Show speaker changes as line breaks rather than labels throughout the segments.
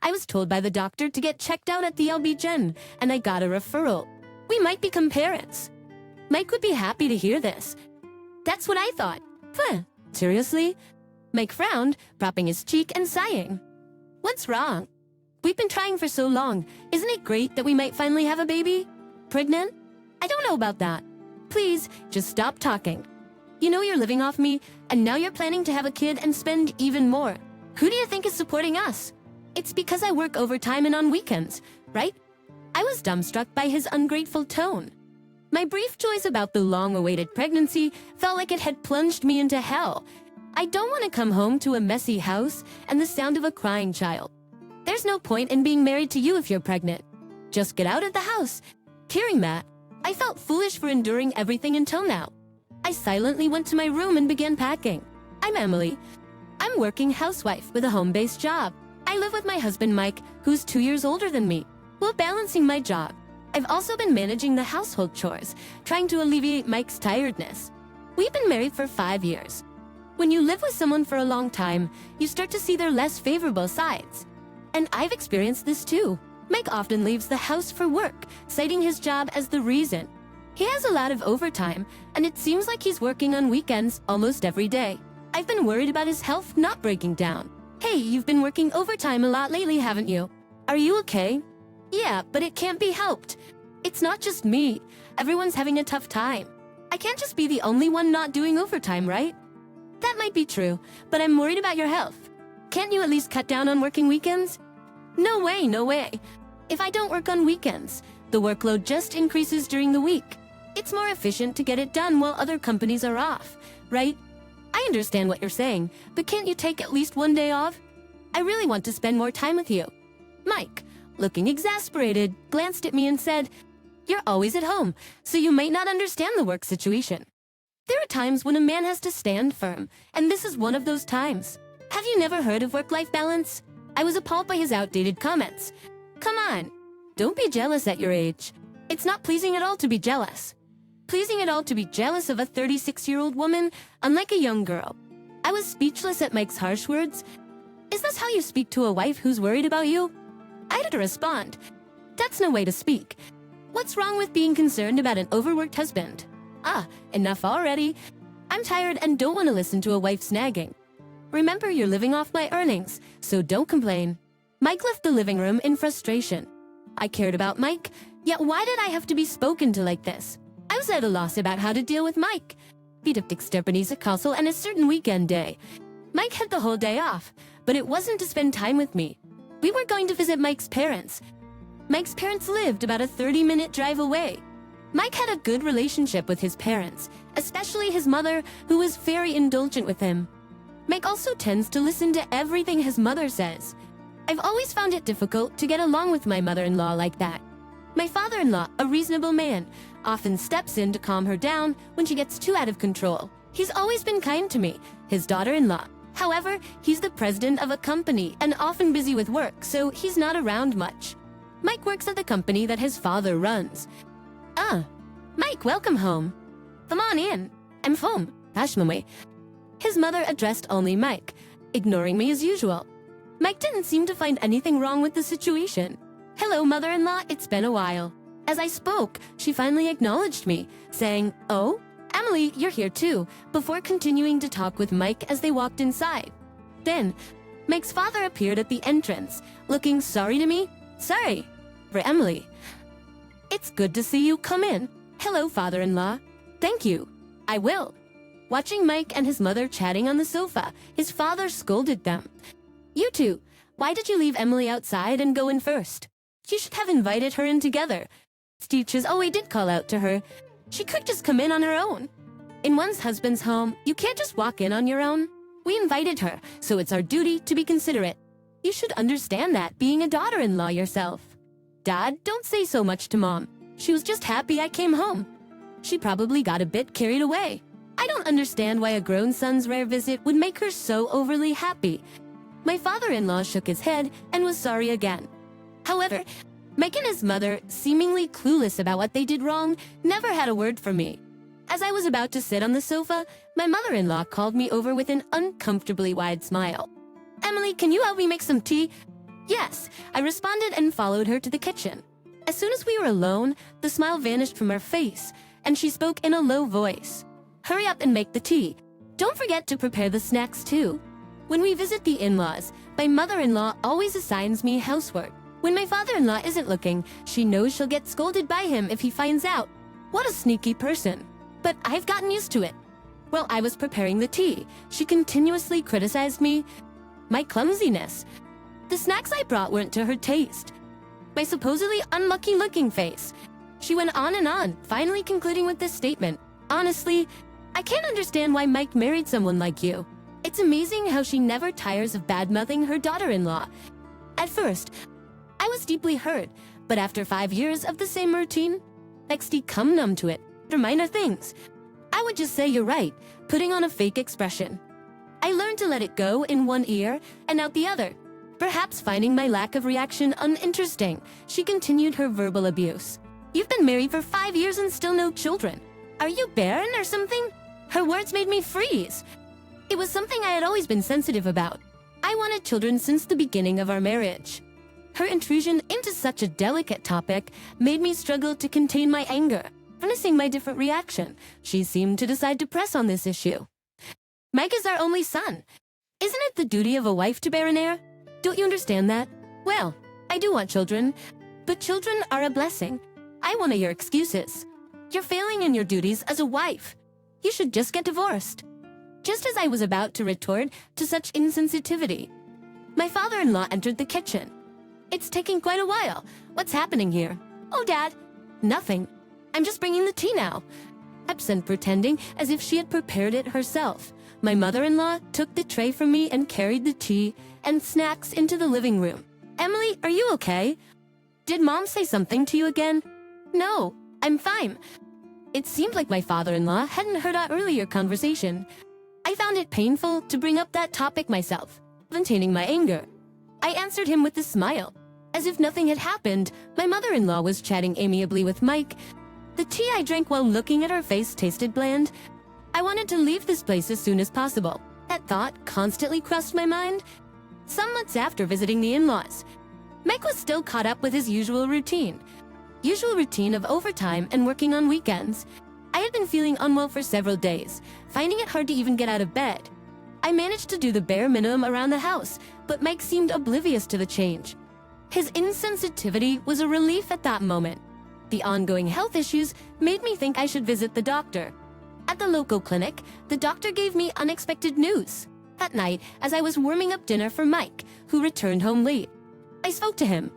I was told by the doctor to get checked out at the LB-Gen, and I got a referral. We might become parents. Mike would be happy to hear this. That's what I thought. Phuh, seriously? Mike frowned, propping his cheek and sighing. What's wrong? We've been trying for so long. Isn't it great that we might finally have a baby? Pregnant? I don't know about that. Please, just stop talking. You know you're living off me, and now you're planning to have a kid and spend even more. Who do you think is supporting us? It's because I work overtime and on weekends, right? I was dumbstruck by his ungrateful tone. My brief choice about the long-awaited pregnancy felt like it had plunged me into hell. I don't want to come home to a messy house and the sound of a crying child. There's no point in being married to you if you're pregnant. Just get out of the house. Hearing that, I felt foolish for enduring everything until now. I silently went to my room and began packing. I'm Emily. I'm a working housewife with a home-based job. I live with my husband Mike, who's 2 years older than me. While balancing my job, I've also been managing the household chores, trying to alleviate Mike's tiredness. We've been married for 5 years. When you live with someone for a long time, you start to see their less favorable sides. And I've experienced this too. Mike often leaves the house for work, citing his job as the reason. He has a lot of overtime, and it seems like he's working on weekends almost every day. I've been worried about his health not breaking down. Hey, you've been working overtime a lot lately, haven't you? Are you okay? Yeah, but it can't be helped. It's not just me. Everyone's having a tough time. I can't just be the only one not doing overtime, right? That might be true, but I'm worried about your health. Can't you at least cut down on working weekends? No way, no way. If I don't work on weekends, the workload just increases during the week. It's more efficient to get it done while other companies are off, right? I understand what you're saying, but can't you take at least one day off? I really want to spend more time with you. Mike, looking exasperated, glanced at me and said, "You're always at home, so you might not understand the work situation. There are times when a man has to stand firm, and this is one of those times. Have you never heard of work-life balance?" I was appalled by his outdated comments. Come on, don't be jealous at your age. It's not pleasing at all to be jealous. Pleasing at all to be jealous of a 36-year-old woman, unlike a young girl. I was speechless at Mike's harsh words. Is this how you speak to a wife who's worried about you? I had to respond. That's no way to speak. What's wrong with being concerned about an overworked husband? Enough already. I'm tired and don't want to listen to a wife snagging. Remember, you're living off my earnings, so don't complain. Mike left the living room in frustration. I cared about Mike, yet why did I have to be spoken to like this? I was at a loss about how to deal with Mike. Pidt exterpanis a castle and a certain weekend day. Mike had the whole day off, but it wasn't to spend time with me. We were going to visit Mike's parents. Mike's parents lived about a 30-minute drive away. Mike had a good relationship with his parents, especially his mother, who was very indulgent with him. Mike also tends to listen to everything his mother says. I've always found it difficult to get along with my mother-in-law like that. My father-in-law, a reasonable man, often steps in to calm her down when she gets too out of control. He's always been kind to me, his daughter-in-law. However, he's the president of a company and often busy with work, so he's not around much. Mike works at the company that his father runs. Mike, welcome home. Come on in. I'm home. Pashmame. His mother addressed only Mike, ignoring me as usual. Mike didn't seem to find anything wrong with the situation. Hello, mother-in-law, it's been a while. As I spoke, she finally acknowledged me, saying, "Oh, Emily, you're here too," before continuing to talk with Mike as they walked inside. Then, Mike's father appeared at the entrance, looking sorry to me. Sorry. For Emily. It's good to see you. Come in. Hello, father-in-law. Thank you. I will. Watching Mike and his mother chatting on the sofa, his father scolded them. You two, why did you leave Emily outside and go in first? You should have invited her in together. Teachers always did call out to her. She could just come in on her own. In one's husband's home, you can't just walk in on your own. We invited her, so it's our duty to be considerate. You should understand that, being a daughter-in-law yourself. Dad, don't say so much to Mom. She was just happy I came home. She probably got a bit carried away. I don't understand why a grown son's rare visit would make her so overly happy. My father-in-law shook his head and was sorry again. However, Mike and his mother, seemingly clueless about what they did wrong, never had a word for me. As I was about to sit on the sofa, my mother-in-law called me over with an uncomfortably wide smile. Emily, can you help me make some tea? Yes, I responded and followed her to the kitchen. As soon as we were alone, the smile vanished from her face, and she spoke in a low voice. Hurry up and make the tea. Don't forget to prepare the snacks too. When we visit the in-laws, my mother-in-law always assigns me housework. When my father-in-law isn't looking, she knows she'll get scolded by him if he finds out. What a sneaky person. But I've gotten used to it. While I was preparing the tea, she continuously criticized me, my clumsiness. The snacks I brought weren't to her taste. My supposedly unlucky-looking face. She went on and on, finally concluding with this statement. Honestly, I can't understand why Mike married someone like you. It's amazing how she never tires of bad-mouthing her daughter-in-law. At first, I was deeply hurt, but after 5 years of the same routine, I come numb to it. For minor things, I would just say you're right, putting on a fake expression. I learned to let it go in one ear and out the other. Perhaps finding my lack of reaction uninteresting, she continued her verbal abuse. You've been married for 5 years and still no children. Are you barren or something? Her words made me freeze. It was something I had always been sensitive about. I wanted children since the beginning of our marriage. Her intrusion into such a delicate topic made me struggle to contain my anger. Witnessing my different reaction, she seemed to decide to press on this issue. Mike is our only son. Isn't it the duty of a wife to bear an heir? Don't you understand that? Well, I do want children, but children are a blessing. I want to hear excuses. You're failing in your duties as a wife. You should just get divorced. Just as I was about to retort to such insensitivity, my father-in-law entered the kitchen. It's taking quite a while. What's happening here? Oh, Dad. Nothing. I'm just bringing the tea now. Absent, pretending as if she had prepared it herself. My mother-in-law took the tray from me and carried the tea and snacks into the living room. Emily, are you okay? Did Mom say something to you again? No, I'm fine. It seemed like my father-in-law hadn't heard our earlier conversation. I found it painful to bring up that topic myself, containing my anger. I answered him with a smile. As if nothing had happened, my mother-in-law was chatting amiably with Mike. The tea I drank while looking at her face tasted bland. I wanted to leave this place as soon as possible. That thought constantly crossed my mind. Some months after visiting the in-laws, Mike was still caught up with his usual routine of overtime and working on weekends. I had been feeling unwell for several days, finding it hard to even get out of bed. I managed to do the bare minimum around the house, but Mike seemed oblivious to the change. His insensitivity was a relief at that moment. The ongoing health issues made me think I should visit the doctor. At the local clinic, the doctor gave me unexpected news. That night, as I was warming up dinner for Mike, who returned home late, I spoke to him.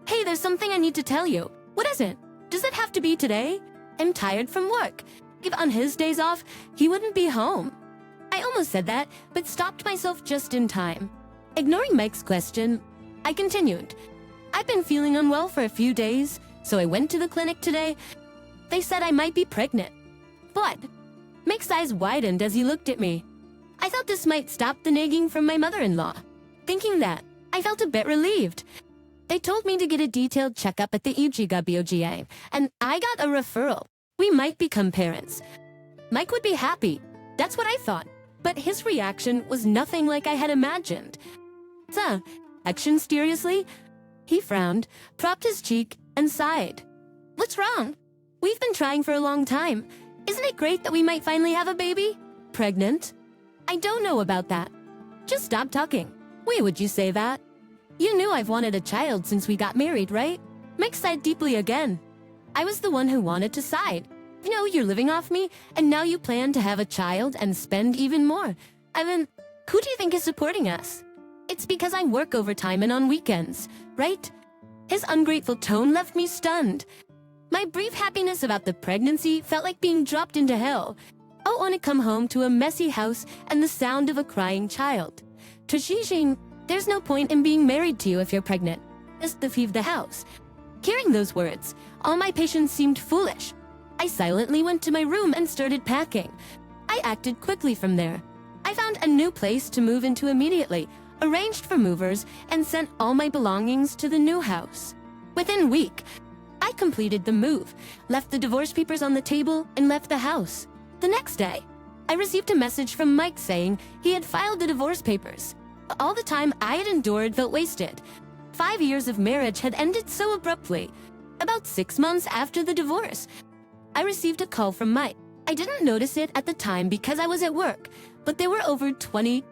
Hey, there's something I need to tell you. What is it? Does it have to be today? I'm tired from work. If on his days off, he wouldn't be home. I almost said that, but stopped myself just in time. Ignoring Mike's question, I continued. I've been feeling unwell for a few days, so I went to the clinic today. They said I might be pregnant. What? Mike's eyes widened as he looked at me. I thought this might stop the nagging from my mother-in-law. Thinking that, I felt a bit relieved. They told me to get a detailed checkup at the EGWGA, and I got a referral. We might become parents. Mike would be happy. That's what I thought. But his reaction was nothing like I had imagined. Action seriously? He frowned, propped his cheek, and sighed. What's wrong? We've been trying for a long time. Isn't it great that we might finally have a baby? Pregnant? I don't know about that. Just stop talking. Wait, would you say that? You knew I've wanted a child since we got married, right? Mike sighed deeply again. I was the one who wanted to side. You know, you're living off me, and now you plan to have a child and spend even more. I mean, who do you think is supporting us? It's because I work overtime and on weekends, right? His ungrateful tone left me stunned. My brief happiness about the pregnancy felt like being dropped into hell. I want to come home to a messy house and the sound of a crying child. To Xijing, there's no point in being married to you if you're pregnant. Just to leave the house. Hearing those words, all my patience seemed foolish. I silently went to my room and started packing. I acted quickly from there. I found a new place to move into immediately, arranged for movers, and sent all my belongings to the new house. Within a week, I completed the move, left the divorce papers on the table, and left the house. The next day, I received a message from Mike saying he had filed the divorce papers. All the time I had endured felt wasted. 5 years of marriage had ended so abruptly. About 6 months after the divorce, I received a call from Mike. I didn't notice it at the time because I was at work, but there were over 20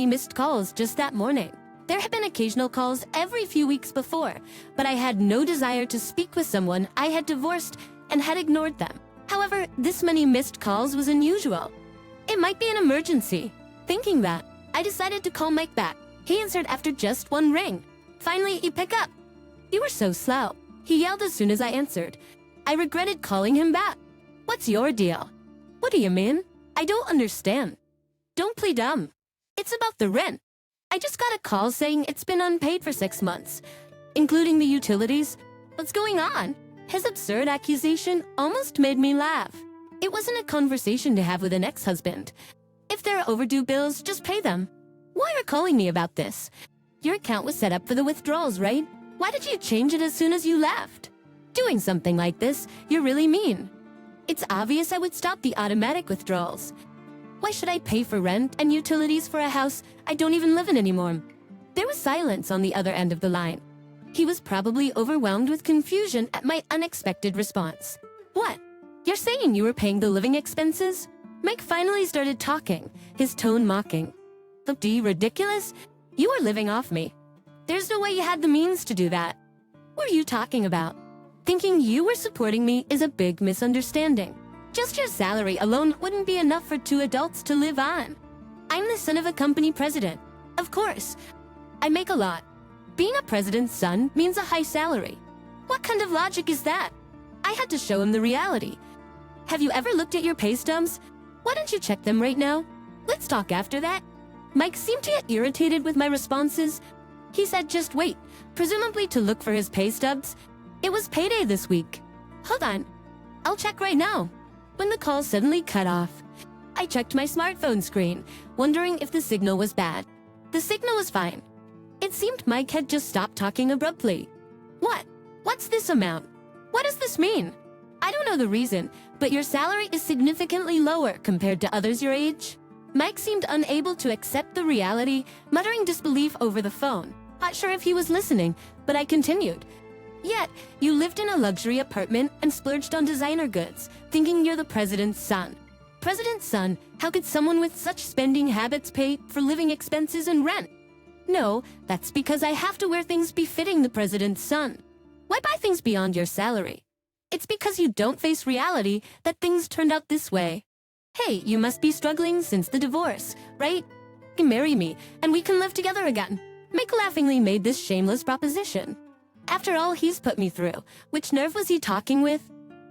missed calls just that morning. There had been occasional calls every few weeks before, but I had no desire to speak with someone I had divorced and had ignored them. However, this many missed calls was unusual. It might be an emergency. Thinking that, I decided to call Mike back. He answered after just one ring. Finally, he picked up. "You were so slow," he yelled as soon as I answered. I regretted calling him back. "What's your deal?" "What do you mean? I don't understand." "Don't play dumb. It's about the rent. I just got a call saying it's been unpaid for 6 months, including the utilities. What's going on?" His absurd accusation almost made me laugh. It wasn't a conversation to have with an ex-husband. If there are overdue bills, just pay them. "Why are you calling me about this? Your account was set up for the withdrawals, right? Why did you change it as soon as you left? Doing something like this, you're really mean. It's obvious I would stop the automatic withdrawals. Why should I pay for rent and utilities for a house I don't even live in anymore?" There was silence on the other end of the line. He was probably overwhelmed with confusion at my unexpected response. "What? You're saying you were paying the living expenses?" Mike finally started talking, his tone mocking. "D ridiculous? You were living off me. There's no way you had the means to do that. What are you talking about? Thinking you were supporting me is a big misunderstanding. Just your salary alone wouldn't be enough for 2 adults to live on. I'm the son of a company president. Of course, I make a lot. Being a president's son means a high salary. What kind of logic is that?" I had to show him the reality. "Have you ever looked at your pay stubs? Why don't you check them right now? Let's talk after that." Mike seemed to get irritated with my responses. He said just wait, presumably to look for his pay stubs. It was payday this week. "Hold on, I'll check right now." When the call suddenly cut off, I checked my smartphone screen, wondering if the signal was bad. The signal was fine. It seemed Mike had just stopped talking abruptly. "What? What's this amount? What does this mean?" "I don't know the reason, but your salary is significantly lower compared to others your age." Mike seemed unable to accept the reality, muttering disbelief over the phone. Not sure if he was listening, but I continued. "Yet, you lived in a luxury apartment and splurged on designer goods, thinking you're the president's son. President's son, how could someone with such spending habits pay for living expenses and rent?" "No, that's because I have to wear things befitting the president's son. Why buy things beyond your salary? It's because you don't face reality that things turned out this way. Hey, you must be struggling since the divorce, right? Marry me, and we can live together again." Mike laughingly made this shameless proposition. After all he's put me through, which nerve was he talking with?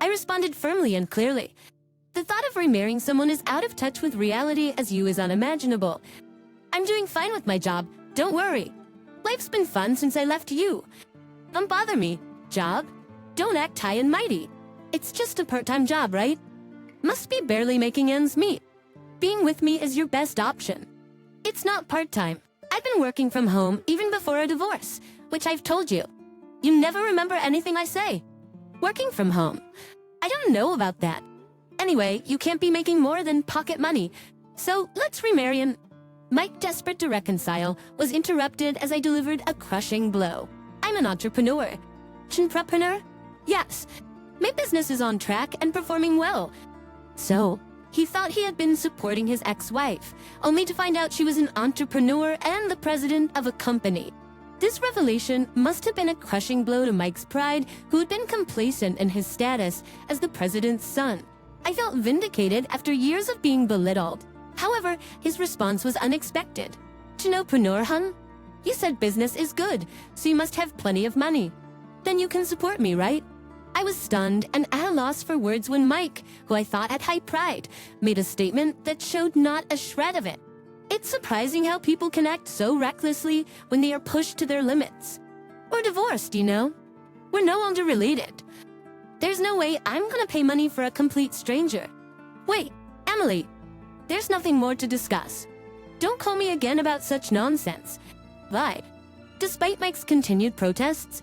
I responded firmly and clearly. "The thought of remarrying someone as out of touch with reality as you is unimaginable. I'm doing fine with my job, don't worry. Life's been fun since I left you. Don't bother me. Job? Don't act high and mighty. It's just a part-time job, right? Must be barely making ends meet. Being with me is your best option. It's not part-time. I've been working from home even before our divorce, which I've told you. You never remember anything I say. Working from home. I don't know about that. Anyway, you can't be making more than pocket money. So let's remarry and..." Mike, desperate to reconcile, was interrupted as I delivered a crushing blow. "I'm an entrepreneur." "Entrepreneur?" "Yes. My business is on track and performing well." So, he thought he had been supporting his ex-wife, only to find out she was an entrepreneur and the president of a company. This revelation must have been a crushing blow to Mike's pride, who had been complacent in his status as the president's son. I felt vindicated after years of being belittled. However, his response was unexpected. "Entrepreneur, hun? You said business is good, so you must have plenty of money. Then you can support me, right?" I was stunned and at a loss for words when Mike, who I thought had high pride, made a statement that showed not a shred of it. It's surprising how people can act so recklessly when they are pushed to their limits. We're divorced, you know. We're no longer related. There's no way I'm gonna pay money for a complete stranger. Wait, Emily, there's nothing more to discuss. Don't call me again about such nonsense. Bye. Despite Mike's continued protests,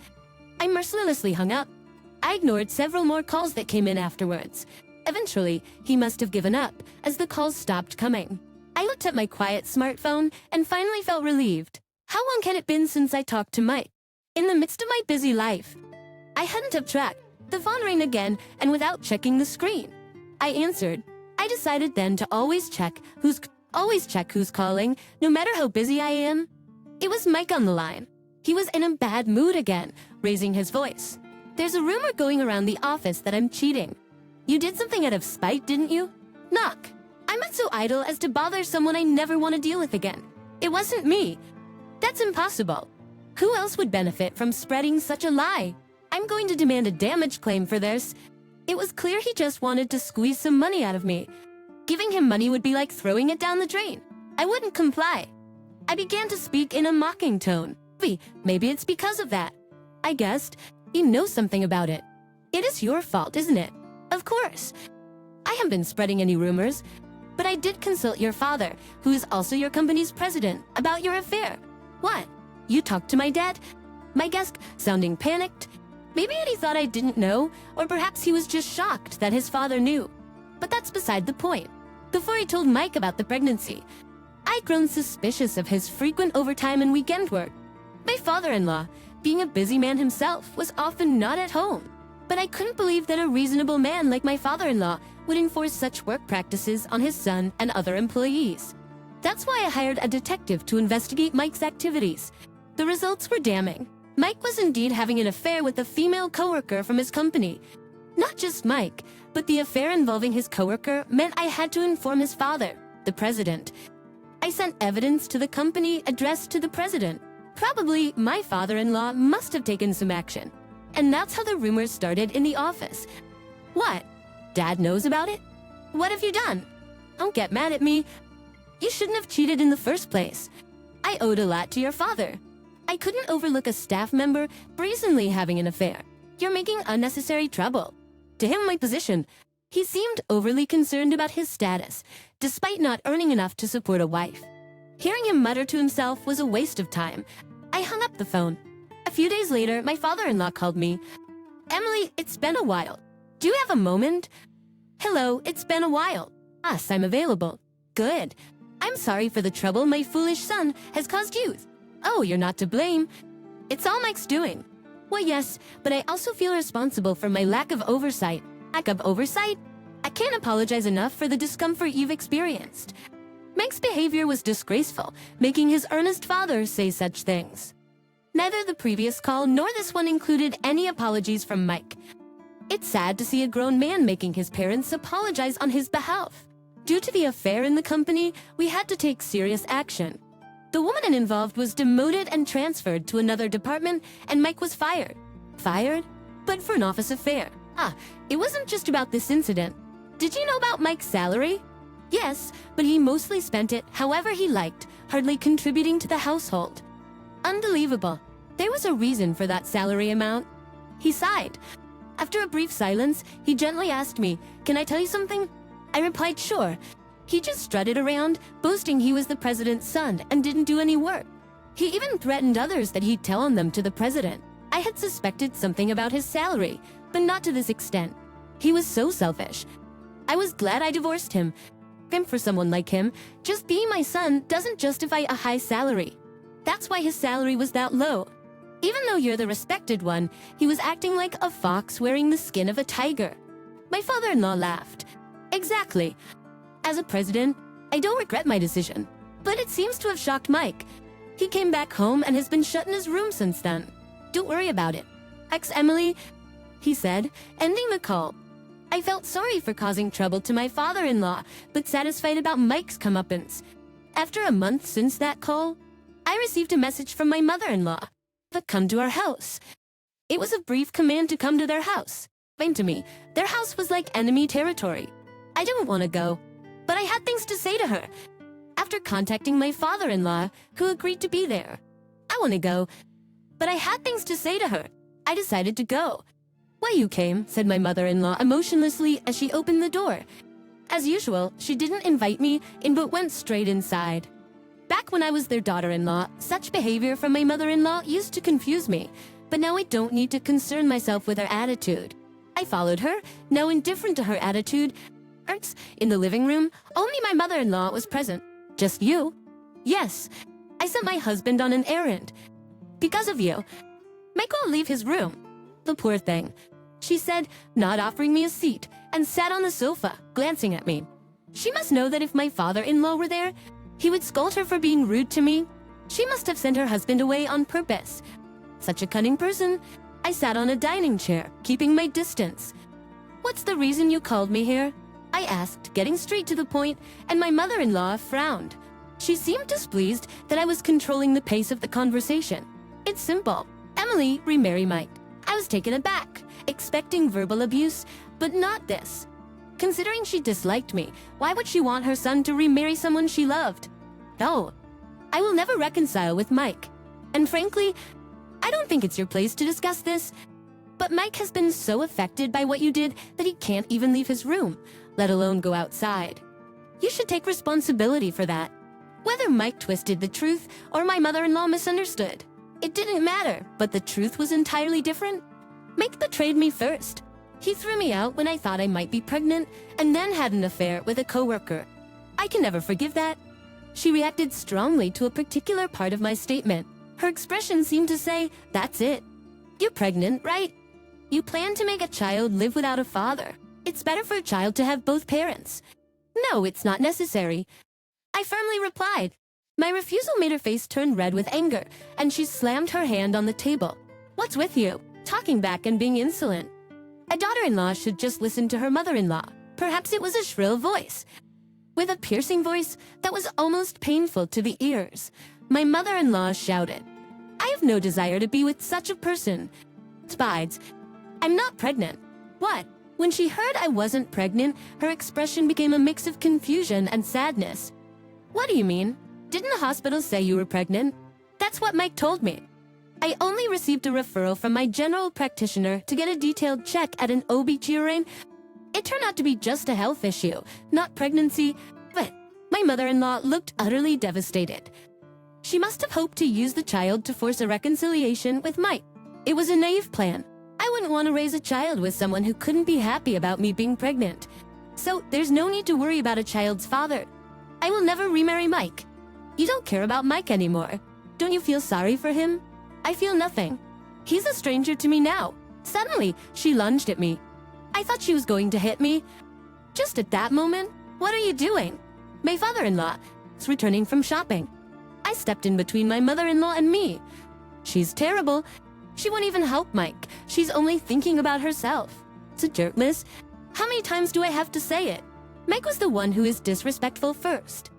I mercilessly hung up. I ignored several more calls that came in afterwards. Eventually, he must have given up as the calls stopped coming. I looked at my quiet smartphone and finally felt relieved. How long had it been since I talked to Mike? In the midst of my busy life, I hadn't kept track. The phone rang again, and without checking the screen, I answered. I decided then to always check who's calling, no matter how busy I am. It was Mike on the line. He was in a bad mood again, raising his voice. There's a rumor going around the office that I'm cheating. You did something out of spite, didn't you? Knock. I'm not so idle as to bother someone I never want to deal with again. It wasn't me. That's impossible. Who else would benefit from spreading such a lie? I'm going to demand a damage claim for this. It was clear he just wanted to squeeze some money out of me. Giving him money would be like throwing it down the drain. I wouldn't comply. I began to speak in a mocking tone. Maybe it's because of that. I guessed you know something about it. It is your fault, isn't it? Of course. I haven't been spreading any rumors, but I did consult your father, who is also your company's president, about your affair. What? You talked to my dad? My guest, sounding panicked. Maybe he thought I didn't know, or perhaps he was just shocked that his father knew. But that's beside the point. Before he told Mike about the pregnancy, I'd grown suspicious of his frequent overtime and weekend work. My father-in-law, being a busy man himself, was often not at home. But I couldn't believe that a reasonable man like my father-in-law would enforce such work practices on his son and other employees. That's why I hired a detective to investigate Mike's activities. The results were damning. Mike was indeed having an affair with a female coworker from his company. Not just Mike, but the affair involving his coworker meant I had to inform his father, the president. I sent evidence to the company addressed to the president. Probably my father-in-law must have taken some action. And that's how the rumors started in the office. What? Dad knows about it? What have you done? Don't get mad at me. You shouldn't have cheated in the first place. I owed a lot to your father. I couldn't overlook a staff member brazenly having an affair. You're making unnecessary trouble. To him, my position, he seemed overly concerned about his status, despite not earning enough to support a wife. Hearing him mutter to himself was a waste of time. I hung up the phone. A few days later, my father-in-law called me. Emily, it's been a while. Do you have a moment? Hello, it's been a while. Yes, I'm available. Good. I'm sorry for the trouble my foolish son has caused you. Oh, you're not to blame. It's all Mike's doing. Well, yes, but I also feel responsible for my lack of oversight. Lack of oversight? I can't apologize enough for the discomfort you've experienced. Mike's behavior was disgraceful, making his earnest father say such things. Neither the previous call nor this one included any apologies from Mike. It's sad to see a grown man making his parents apologize on his behalf. Due to the affair in the company, we had to take serious action. The woman involved was demoted and transferred to another department, and Mike was fired. Fired? But for an office affair. It wasn't just about this incident. Did you know about Mike's salary? Yes, but he mostly spent it however he liked, hardly contributing to the household. Unbelievable. There was a reason for that salary amount. He sighed. After a brief silence, he gently asked me, "Can I tell you something?" I replied, "Sure." He just strutted around, boasting he was the president's son and didn't do any work. He even threatened others that he'd tell on them to the president. I had suspected something about his salary, but not to this extent. He was so selfish. I was glad I divorced him. For someone like him, just being my son doesn't justify a high salary. That's why his salary was that low. Even though you're the respected one, he was acting like a fox wearing the skin of a tiger. My father-in-law laughed. Exactly. As a president, I don't regret my decision, but it seems to have shocked Mike. He came back home and has been shut in his room since then. Don't worry about it. Emily, he said, ending the call. I felt sorry for causing trouble to my father-in-law, but satisfied about Mike's comeuppance. After a month since that call, I received a message from my mother-in-law to come to our house. It was a brief command to come to their house. Explained to me, their house was like enemy territory. I didn't want to go, but I had things to say to her. After contacting my father-in-law, who agreed to be there. I want to go, but I had things to say to her. I decided to go. Well, you came, said my mother-in-law emotionlessly as she opened the door. As usual, she didn't invite me in but went straight inside. Back when I was their daughter-in-law, such behavior from my mother-in-law used to confuse me, but now I don't need to concern myself with her attitude. I followed her, now indifferent to her attitude. In the living room, only my mother-in-law was present. Just you? Yes. I sent my husband on an errand. Because of you, Mike won't leave his room. The poor thing. She said, not offering me a seat, and sat on the sofa, glancing at me. She must know that if my father-in-law were there, he would scold her for being rude to me. She must have sent her husband away on purpose. Such a cunning person. I sat on a dining chair, keeping my distance. What's the reason you called me here? I asked, getting straight to the point, and my mother-in-law frowned. She seemed displeased that I was controlling the pace of the conversation. It's simple. Emily, remarry Mike. I was taken aback, expecting verbal abuse, but not this. Considering she disliked me, why would she want her son to remarry someone she loved? No, I will never reconcile with Mike. And frankly, I don't think it's your place to discuss this, but Mike has been so affected by what you did that he can't even leave his room, let alone go outside. You should take responsibility for that. Whether Mike twisted the truth or my mother-in-law misunderstood, it didn't matter, but the truth was entirely different. Mike betrayed me first. He threw me out when I thought I might be pregnant and then had an affair with a coworker. I can never forgive that. She reacted strongly to a particular part of my statement. Her expression seemed to say, that's it. You're pregnant, right? You plan to make a child live without a father. It's better for a child to have both parents. No, it's not necessary. I firmly replied. My refusal made her face turn red with anger, and she slammed her hand on the table. What's with you? Talking back and being insolent. A daughter-in-law should just listen to her mother-in-law. Perhaps it was a shrill voice. With a piercing voice that was almost painful to the ears, my mother-in-law shouted, I have no desire to be with such a person. Besides, I'm not pregnant. What? When she heard I wasn't pregnant, her expression became a mix of confusion and sadness. What do you mean? Didn't the hospital say you were pregnant? That's what Mike told me. I only received a referral from my general practitioner to get a detailed check at an OB/GYN. It turned out to be just a health issue, not pregnancy, but my mother-in-law looked utterly devastated. She must have hoped to use the child to force a reconciliation with Mike. It was a naive plan. I wouldn't want to raise a child with someone who couldn't be happy about me being pregnant. So there's no need to worry about a child's father. I will never remarry Mike. You don't care about Mike anymore. Don't you feel sorry for him? I feel nothing. He's a stranger to me now. Suddenly, she lunged at me. I thought she was going to hit me. Just at that moment, what are you doing? My father-in-law is returning from shopping. I stepped in between my mother-in-law and me. She's terrible. She won't even help Mike. She's only thinking about herself. It's a jerk, miss. How many times do I have to say it? Mike was the one who is disrespectful first.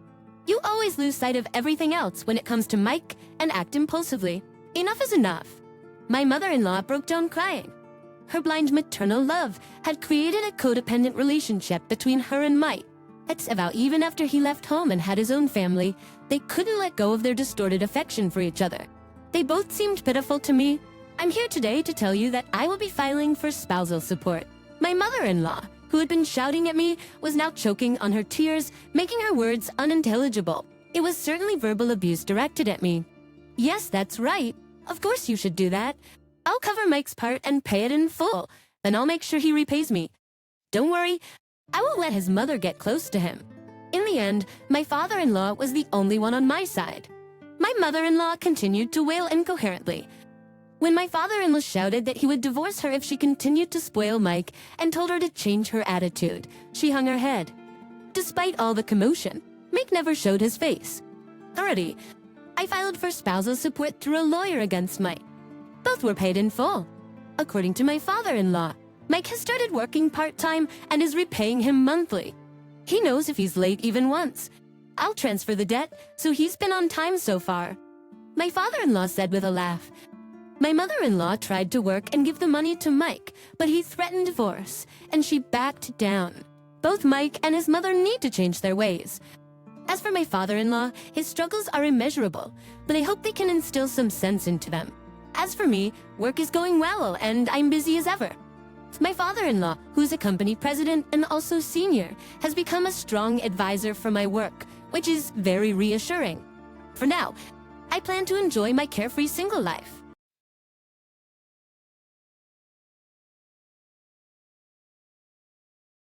You always lose sight of everything else when it comes to Mike and act impulsively. Enough is enough. My mother-in-law broke down crying. Her blind maternal love had created a codependent relationship between her and Mike. It's about even after he left home and had his own family, they couldn't let go of their distorted affection for each other. They both seemed pitiful to me. I'm here today to tell you that I will be filing for spousal support. My mother-in-law, who had been shouting at me, was now choking on her tears, making her words unintelligible. It was certainly verbal abuse directed at me. Yes, that's right. Of course you should do that. I'll cover Mike's part and pay it in full. Then I'll make sure he repays me. Don't worry, I won't let his mother get close to him. In the end, my father-in-law was the only one on my side. My mother-in-law continued to wail incoherently. When my father-in-law shouted that he would divorce her if she continued to spoil Mike and told her to change her attitude, she hung her head. Despite all the commotion, Mike never showed his face. Already, I filed for spousal support through a lawyer against Mike. Both were paid in full. According to my father-in-law, Mike has started working part-time and is repaying him monthly. He knows if he's late even once. I'll transfer the debt, so he's been on time so far. My father-in-law said with a laugh. My mother-in-law tried to work and give the money to Mike, but he threatened divorce, and she backed down. Both Mike and his mother need to change their ways. As for my father-in-law, his struggles are immeasurable, but I hope they can instill some sense into them. As for me, work is going well, and I'm busy as ever. My father-in-law, who's a company president and also senior, has become a strong advisor for my work, which is very reassuring. For now, I plan to enjoy my carefree single life.